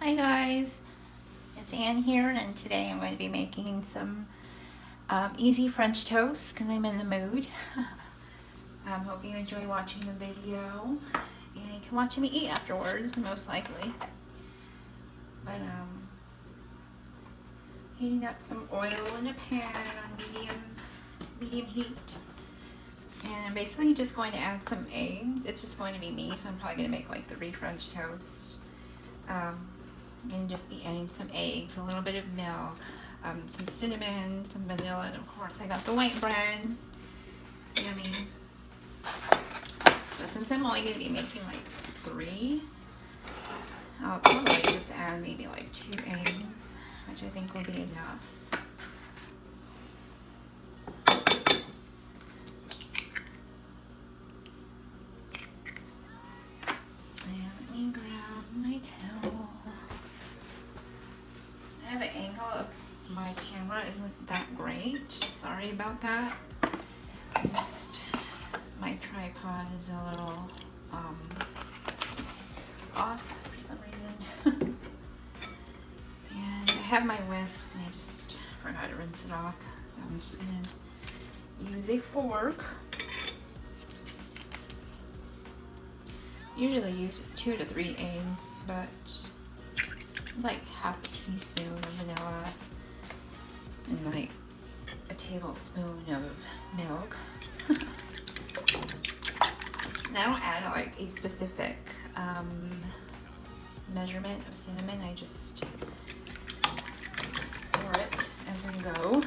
Hi guys, it's Ann here, and today I'm going to be making some easy French toast because I'm in the mood. Hope you enjoy watching the video, and you can watch me eat afterwards, most likely. But heating up some oil in a pan on medium heat, and I'm basically just going to add some eggs. It's just going to be me, so I'm probably going to make like 3 French toasts. And just be adding some eggs, a little bit of milk, some cinnamon, some vanilla, and of course I got the white bread. Yummy. So since I'm only going to be making like 3, I'll probably just add maybe like 2 eggs, which I think will be enough. And let me grab my towel. The angle of my camera isn't that great. Sorry about that. Just my tripod is a little off for some reason. And I have my whisk and I just forgot to rinse it off. So I'm just gonna use a fork. Usually use just 2 to 3 eggs, but like half a teaspoon of vanilla and like a tablespoon of milk. And I don't add like a specific measurement of cinnamon. I just pour it as I go.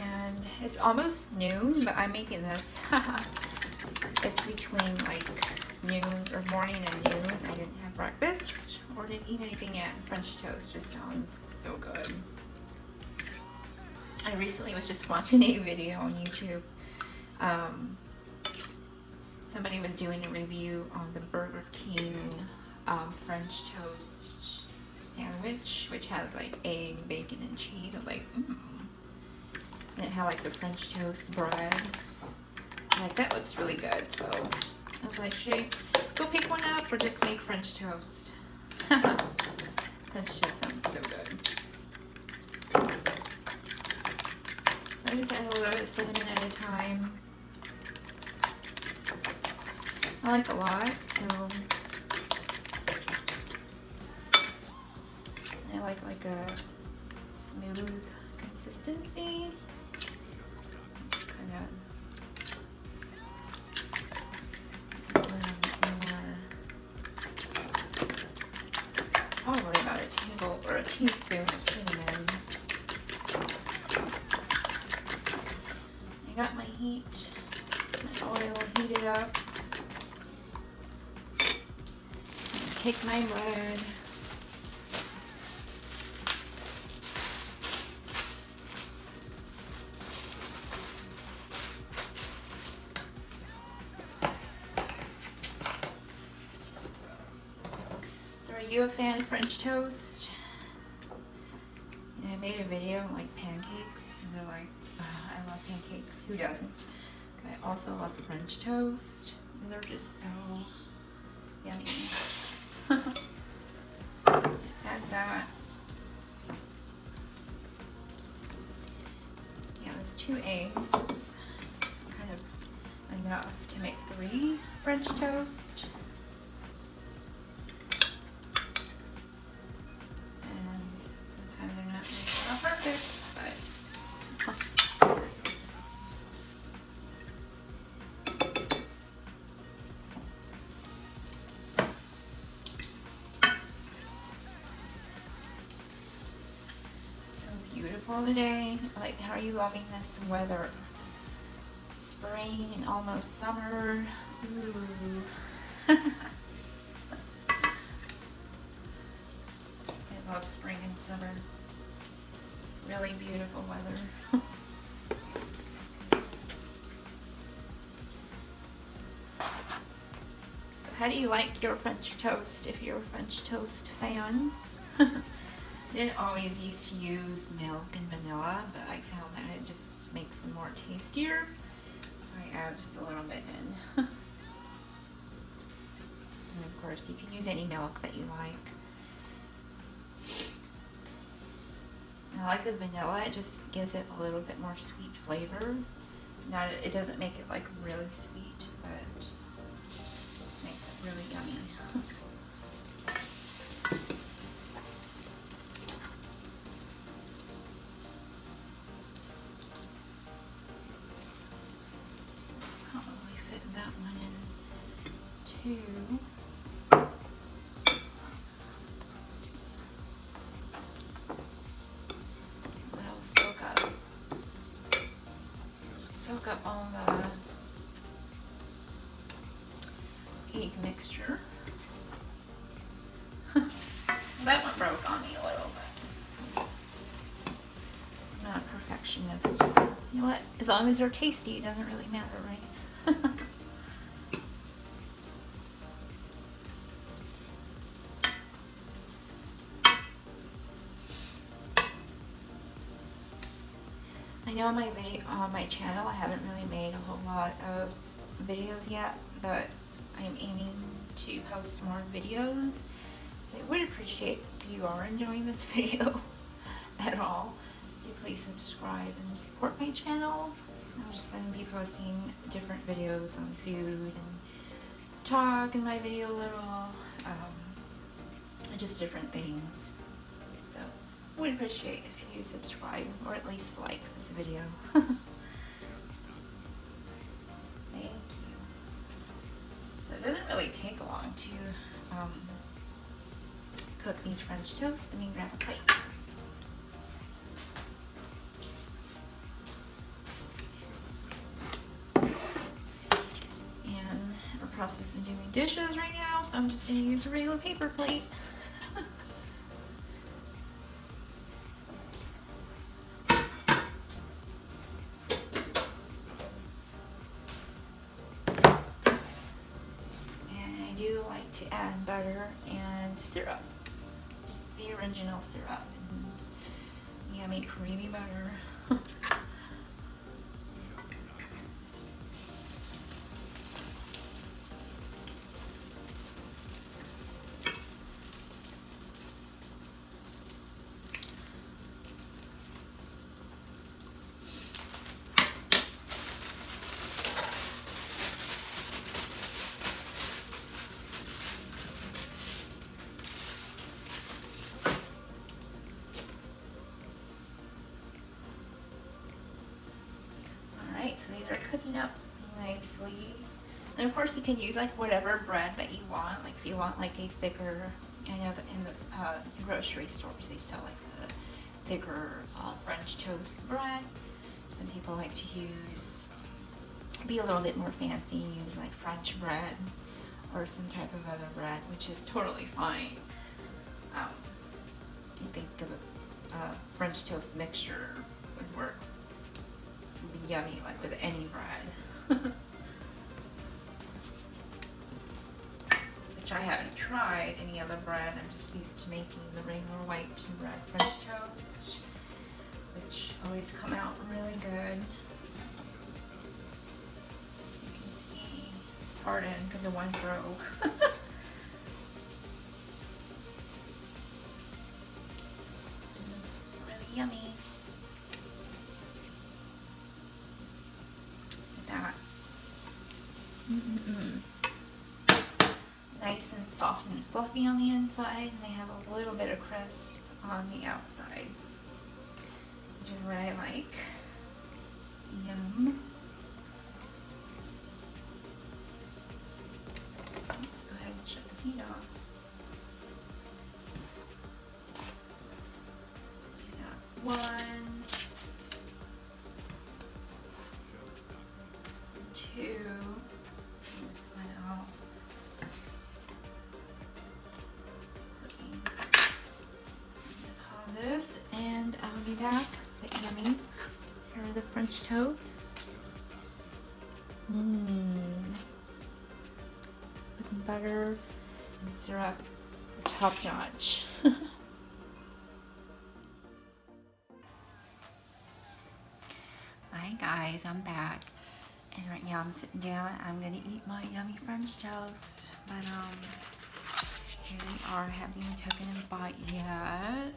And it's almost noon, but I'm making this. It's between like noon or morning and noon. I didn't have breakfast or didn't eat anything yet. French toast just sounds so good. I recently was just watching a video on YouTube. Somebody was doing a review on the Burger King French toast sandwich, which has like egg, bacon, and cheese. I was like, And it had like the French toast bread. Like, that looks really good. So I was like, should I go pick one up or just make French toast? French toast sounds so good. So I just add a little bit of cinnamon at a time. I like a lot, so I like a smooth consistency. Just kind of probably about a table or a teaspoon of cinnamon. I got my oil heated up. Take my bread. So are you a fan of French toast? And I made a video on like pancakes, and they're like, I love pancakes. Who doesn't? But I also love French toast. They're just so yummy. Add that. Yeah, there's 2 eggs. It's kind of enough to make 3 French toast. And sometimes they're not perfect, but beautiful today. Like, how are you loving this weather? Spring and almost summer. Ooh. I love spring and summer. Really beautiful weather. So how do you like your French toast if you're a French toast fan? I didn't always used to use milk and vanilla, but I found that it just makes them more tastier. So I add just a little bit in. course. You can use any milk that you like. I like the vanilla. It just gives it a little bit more sweet flavor. Not, it doesn't make it like really sweet, but it just makes it really yummy. Probably fit that one in too. That'll soak up all the egg mixture. That one broke on me a little bit. I'm not a perfectionist. You know what? As long as they're tasty, it doesn't really matter, right? I know on my channel I haven't really made a whole lot of videos yet, but I'm aiming to post more videos. So I would appreciate if you are enjoying this video at all. Do please subscribe and support my channel. I'm just going to be posting different videos on food and talk in my video a little, just different things. So I would appreciate if you subscribe or at least like this video. Thank you. So it doesn't really take long to cook these French toast. Let me grab a plate. And we're processing doing dishes right now, so I'm just going to use a regular paper plate. To add butter and syrup, just the original syrup and yummy creamy butter. So these are cooking up nicely. And of course you can use like whatever bread that you want. Like if you want like a thicker, I know that in this grocery stores they sell like the thicker French toast bread. Some people like to be a little bit more fancy, use like French bread or some type of other bread, which is totally fine. I think the French toast mixture would work. Be yummy like with any bread. Which I haven't tried any other bread. I'm just used to making the regular white bread French toast, which always come out really good. You can see, pardon, because the one broke. Really yummy. Nice and soft and fluffy on the inside, and they have a little bit of crisp on the outside, which is what I like. Yum. Let's go ahead and shut the heat off. We got 1, 2. This one out. Pause this, and I'll be back. But yummy. Here are the French toast. With butter and syrup, top notch. Hi guys, I'm back. And right now I'm sitting down. I'm gonna eat my yummy French toast. But Here they are. I haven't even taken a bite yet.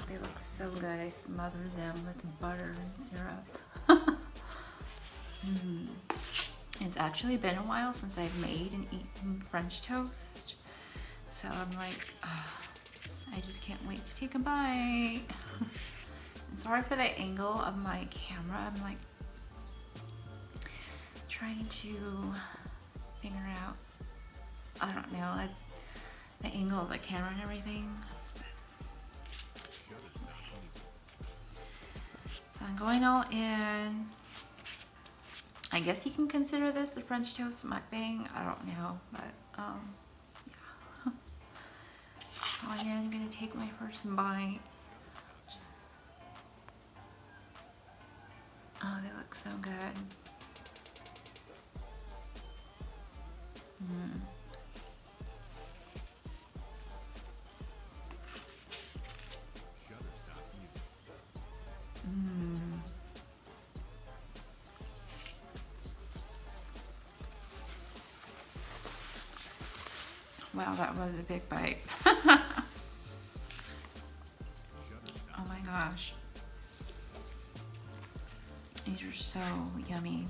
They look so good. I smothered them with butter and syrup. It's actually been a while since I've made and eaten French toast. So I'm like, I just can't wait to take a bite. And sorry for the angle of my camera. I'm like trying to figure out, I don't know, like the angle of the camera and everything. So I'm going all in. I guess you can consider this a French toast mukbang. I don't know, but yeah. So I'm gonna take my first bite. Oh, they look so good. Wow, that was a big bite. Oh my gosh. These are so yummy.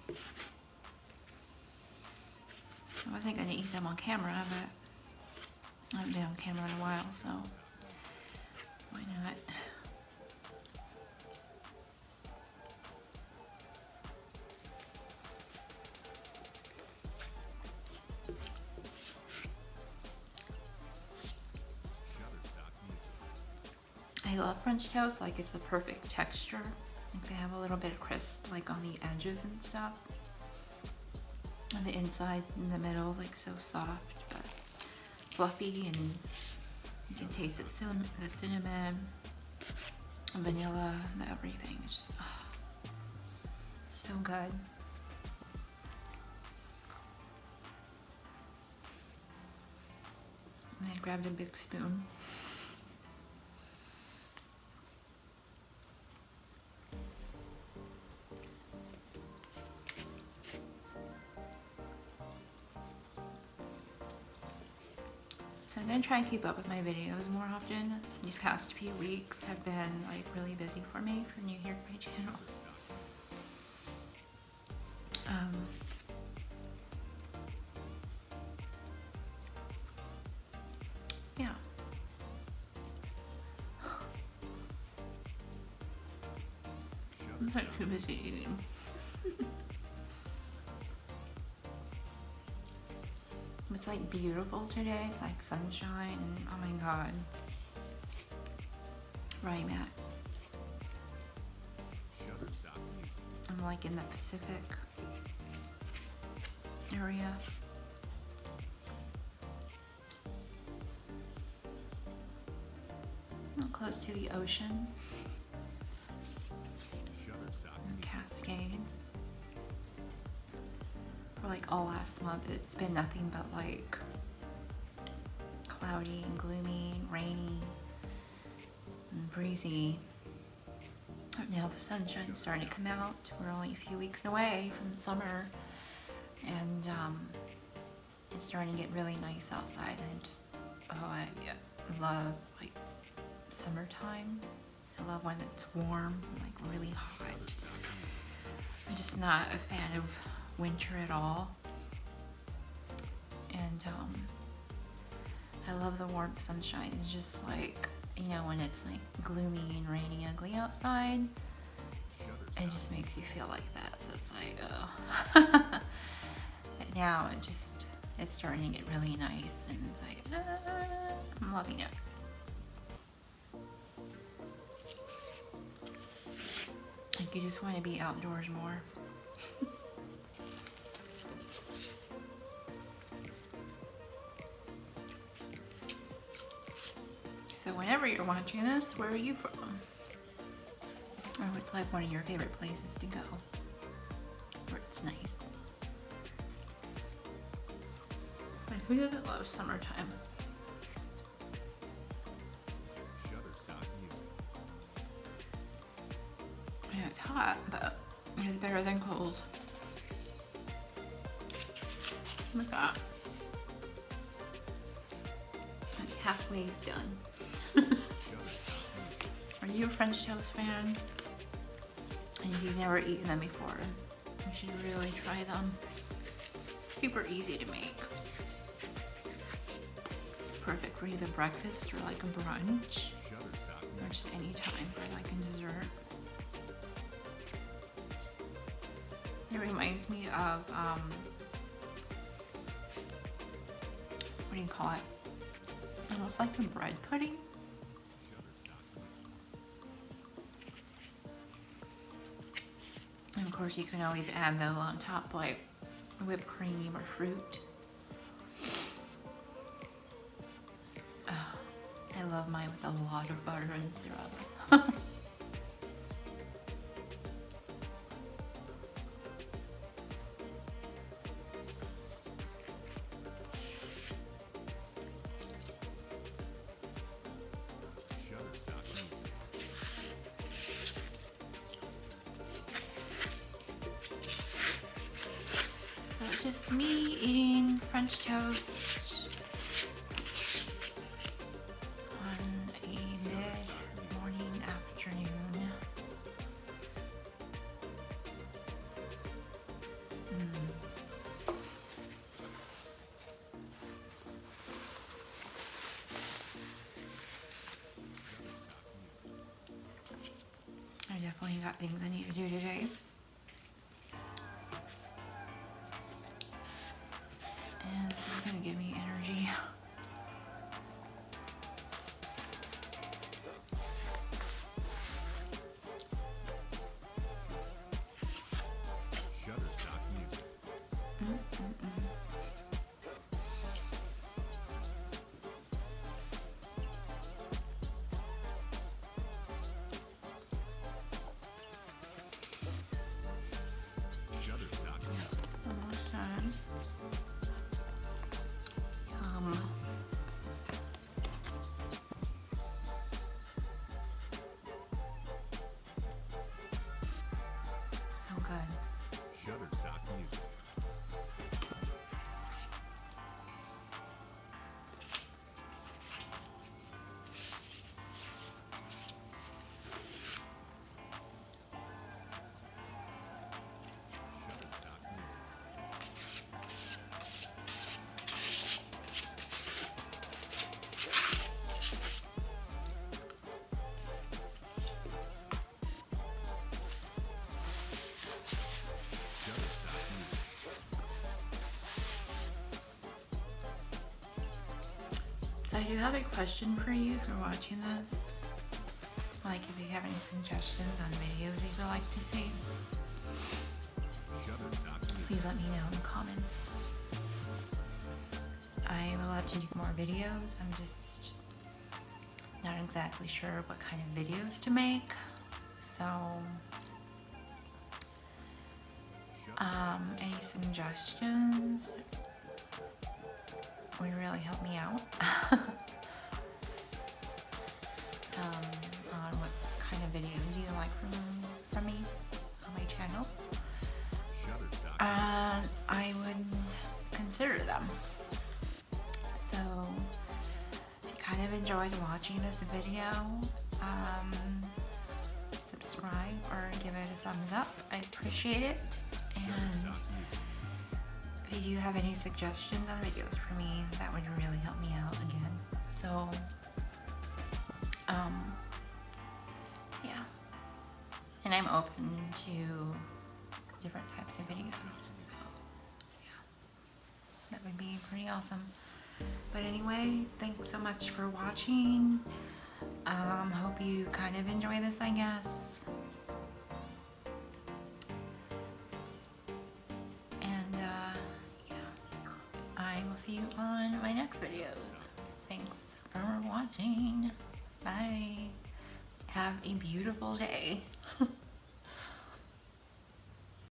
I wasn't going to eat them on camera, but I haven't been on camera in a while, so why not? I love French toast, like it's the perfect texture. Like they have a little bit of crisp like on the edges and stuff. And the inside in the middle is like so soft but fluffy, and you can taste the cinnamon, vanilla, and everything. It's just so good. And I grabbed a big spoon. So I'm gonna try and keep up with my videos more often. These past few weeks have been like really busy for me for new here to my channel. Yeah. I'm not too busy eating. It's like beautiful today. It's like sunshine and oh my god. Where I'm at. I'm like in the Pacific area. I'm close to the ocean. And Cascades. For like all last month, it's been nothing but like cloudy and gloomy and rainy and breezy. Now the sunshine's starting to come out. We're only a few weeks away from summer, and it's starting to get really nice outside. And I just, I love like summertime. I love when it's warm, like really hot. I'm just not a fan of winter at all. And I love the warm sunshine. It's just like, you know, when it's like gloomy and rainy, ugly outside, it just makes you feel like that. So it's like, oh. But now it's starting to get really nice, and it's like, I'm loving it. Like you just want to be outdoors more. So whenever you're watching this, where are you from? Or what's like one of your favorite places to go? Where it's nice. Like who doesn't love summertime? Yeah, it's hot, but it's better than cold. Look at that. And halfway's done. Are you a French toast fan? And if you've never eaten them before, you should really try them. Super easy to make. Perfect for either breakfast or like a brunch, or just any time for like a dessert. It reminds me of, what do you call it? Almost like a bread pudding. And of course you can always add though on top like whipped cream or fruit. Oh, I love mine with a lot of butter and syrup. So it's just me eating French toast on a mid-morning afternoon. I definitely got things I need to do today. And this is gonna give me energy. Shutterstock Music. Shutterstock Music. Almost done. So good. Shutterstock Music. Shutterstock Music. Shutterstock Music. So I do have a question for you for watching this. Like if you have any suggestions on videos you'd like to see, Shutterstock Music. please let me know in the comments. I would love to do more videos. I'm just not exactly sure what kind of videos to make. So any suggestions would really help me out. On what kind of videos you like from me on my channel. Shutterstock. And I would consider them. So if you kind of enjoyed watching this video, subscribe or give it a thumbs up. I appreciate it. And Shutterstock Music. if you do have any suggestions on videos for me, that would really help me out again. So yeah. And I'm open to different types of videos. So yeah. That would be pretty awesome. But anyway, thanks so much for watching. Hope you kind of enjoy this, I guess. And yeah, I will see you on my next videos. Thanks for watching. Bye. Have a beautiful day.